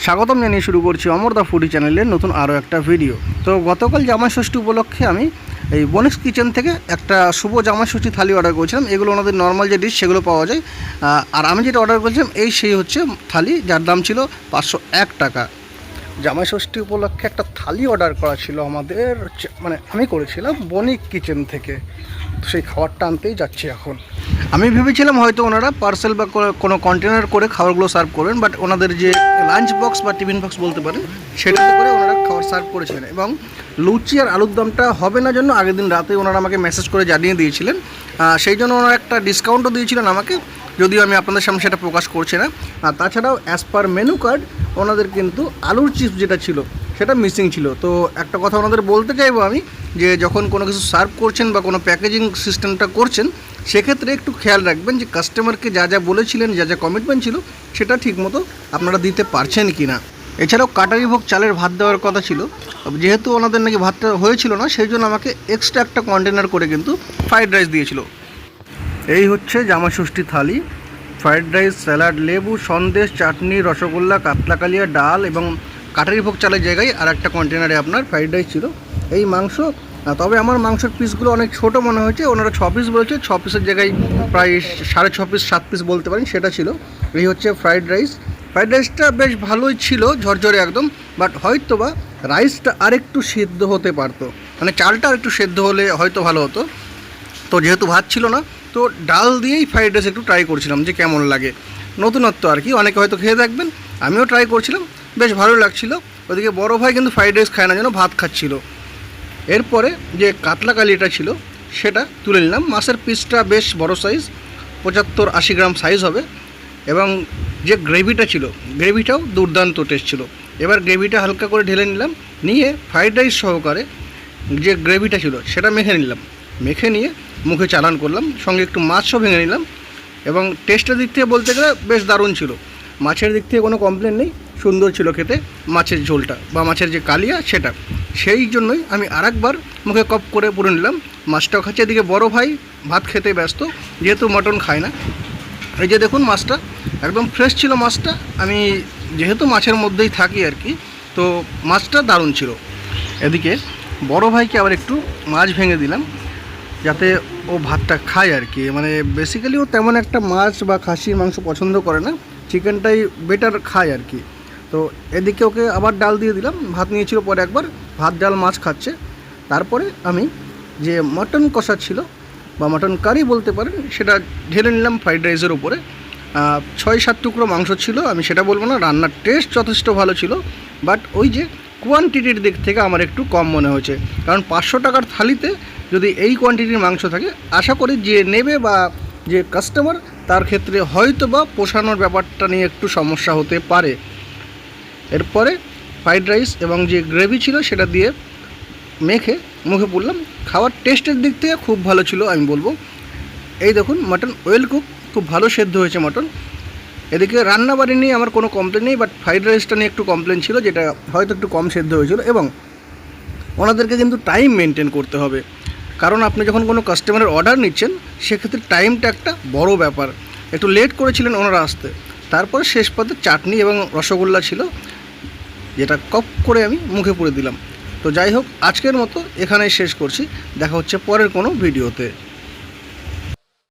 স্বাগতম জানিয়ে শুরু করছি অমর দা ফুডি চ্যানেলের নতুন আরও একটা ভিডিও। তো গতকাল জামাই ষষ্ঠী উপলক্ষে আমি এই বনিক্স কিচেন থেকে একটা শুভ জামাই ষষ্ঠী থালি অর্ডার করেছিলাম। এগুলো ওনাদের নর্মাল যে ডিশ সেগুলো পাওয়া যায়, আর আমি যেটা অর্ডার করেছিলাম সেই হচ্ছে থালি, যার দাম ছিল 501 টাকা। জামাই ষষ্ঠী উপলক্ষে একটা থালি অর্ডার করা ছিল আমাদের, মানে আমি করেছিলাম বনিক কিচেন থেকে। তো সেই খাবারটা আনতেই যাচ্ছি এখন। আমি ভেবেছিলাম হয়তো ওনারা পার্সেল বা কোনো কন্টেনার করে খাবারগুলো সার্ভ করবেন, বাট ওনাদের যে লাঞ্চ বক্স বা টিফিন বক্স বলতে পারেন সেটাতে করে ওনারা খাবার সার্ভ করেছিলেন। এবং লুচি আর আলুর দমটা হবে না জন্য আগের দিন রাতে ওনারা আমাকে মেসেজ করে জানিয়ে দিয়েছিলেন। সেই জন্য ওনারা একটা ডিসকাউন্টও দিয়েছিলেন আমাকে, যদিও আমি আপনাদের সামনে সেটা প্রকাশ করছি না। আর তাছাড়াও অ্যাজ পার মেনু কার্ড ওনাদের কিন্তু আলুর চিপস যেটা ছিল সেটা মিসিং ছিল। তো একটা কথা ওনাদের বলতে চাইবো আমি, যে যখন কোনো কিছু সার্ভ করছেন বা কোনো প্যাকেজিং সিস্টেমটা করছেন সেক্ষেত্রে একটু খেয়াল রাখবেন যে কাস্টমারকে যা যা বলেছিলেন, যা যা কমিটমেন্ট ছিল সেটা ঠিকমতো আপনারা দিতে পারছেন কি না। এছাড়াও কাটারি ভোগ চালের ভাত দেওয়ার কথা ছিল, যেহেতু ওনাদের নাকি ভাতটা হয়েছিল না সেই জন্য আমাকে এক্সট্রা একটা কন্টেনার করে কিন্তু ফ্রাইড রাইস দিয়েছিল। এই হচ্ছে জামাই ষষ্ঠী থালি। ফ্রাইড রাইস, স্যালাড, লেবু, সন্দেশ, চাটনি, রসগোল্লা, কাতলা কালিয়া, ডাল এবং কাটারি ভোগ চালের জায়গায় আর একটা কন্টেনারে আপনার ফ্রাইড রাইস ছিল। এই মাংস, তবে আমার মাংসের পিসগুলো অনেক ছোট মনে হয়েছে, ওনারা 6 পিস বলেছে, 6 পিসের জায়গায় প্রায় 6.5 পিস 7 পিস বলতে পারেন সেটা ছিল। এই হচ্ছে ফ্রাইড রাইস। ফ্রাইড রাইসটা বেশ ভালোই ছিল, ঝরঝরে একদম, বাট হয়তো বা রাইসটা আরেকটু সেদ্ধ হতে পারতো, মানে চালটা আরেকটু সেদ্ধ হলে হয়তো ভালো হতো। তো যেহেতু ভাত ছিল না, তো ডাল দিয়েই ফ্রাইড রাইস একটু ট্রাই করছিলাম যে কেমন লাগে, নতুনত্ব আর কি। অনেকে হয়তো খেয়ে দেখবেন, আমিও ট্রাই করছিলাম, বেশ ভালো লাগছিলো। ওদিকে বড় ভাই কিন্তু ফ্রাইড রাইস খায় না, যেন ভাত খাচ্ছিল। এরপরে যে কাতলা কালিটা ছিল সেটা তুলে নিলাম। মাছের পিসটা বেশ বড় সাইজ, 75-80 গ্রাম সাইজ হবে। এবং যে গ্রেভিটা ছিল, গ্রেভিটাও দুর্দান্ত টেস্ট ছিল। এবার গ্রেভিটা হালকা করে ঢেলে নিলাম, নিয়ে ফ্রাইড রাইস সহকারে যে গ্রেভিটা ছিল সেটা মেখে নিলাম। মেখে নিয়ে মুখে চালান করলাম, সঙ্গে একটু মাছও ভেঙে নিলাম। এবং টেস্টের দিক থেকে বলতে গেলে বেশ দারুণ ছিল। মাছের দিক থেকে কোনো কমপ্লেন নেই, সুন্দর ছিল খেতে মাছের ঝোলটা বা মাছের যে কালিয়া সেটা। সেই জন্যই আমি আরেকবার মুখে কপ করে পুরে নিলাম। মাছটাও খাচ্ছে। এদিকে বড় ভাই ভাত খেতে ব্যস্ত, যেহেতু মটন খায় না। এই যে দেখুন মাছটা একদম ফ্রেশ ছিল। মাছটা আমি যেহেতু মাছের মধ্যেই থাকি আর কি, তো মাছটা দারুণ ছিল। এদিকে বড় ভাইকে আবার একটু মাছ ভেঙে দিলাম যাতে ও ভাতটা খায় আর কি। মানে বেসিক্যালি ও তেমন একটা মাছ বা খাসির মাংস পছন্দ করে না, চিকেনটাই বেটার খায় আর কি। তো এদিকে ওকে আবার ডাল দিয়ে দিলাম। ভাত নিয়েছিল পরে একবার, ভাত ডাল মাছ খাচ্ছে। তারপরে আমি যে মটন কষা ছিল বা মটন কারি বলতে পারেন সেটা ঢেলে নিলাম ফ্রাইড রাইসের উপরে। 6-7 টুকরো মাংস ছিল, আমি সেটা বলবো না। রান্নার টেস্ট যথেষ্ট ভালো ছিল, বাট ওই যে কোয়ান্টিটির দিক থেকে আমার একটু কম মনে হয়েছে। কারণ 500 টাকার থালিতে যদি এই কোয়ান্টিটির মাংস থাকে, আশা করি যে নেবে বা যে কাস্টমার তার ক্ষেত্রে হয়তো বা পোষানোর ব্যাপারটা নিয়ে একটু সমস্যা হতে পারে। এরপরে ফ্রাইড রাইস এবং যে গ্রেভি ছিল সেটা দিয়ে মেখে মুখে পুরলাম। খাওয়ার টেস্টের দিক থেকে খুব ভালো ছিল আমি বলবো। এই দেখুন মাটন ওয়েল কুক, খুব ভালো সেদ্ধ হয়েছে মটন। এদিকে রান্নাবাড়ি নিয়ে আমার কোনো কমপ্লেন নেই, বাট ফ্রাইড রাইসটা নিয়ে একটু কমপ্লেন ছিল, যেটা হয়তো একটু কম সেদ্ধ হয়েছিল। এবং ওনাদেরকে কিন্তু টাইম মেনটেন করতে হবে, কারণ আপনি যখন কোনো কাস্টমারের অর্ডার নিচ্ছেন সেক্ষেত্রে টাইমটা একটা বড় ব্যাপার। একটু লেট করেছিলেন ওনারা আসতে। তারপরে শেষ পথে চাটনি এবং রসগোল্লা ছিল, যেটা কপ করে আমি মুখে পুরে দিলাম। তো যাই হোক, আজকের মতো এখানেই শেষ করছি। দেখা হচ্ছে পরের কোনো ভিডিওতে।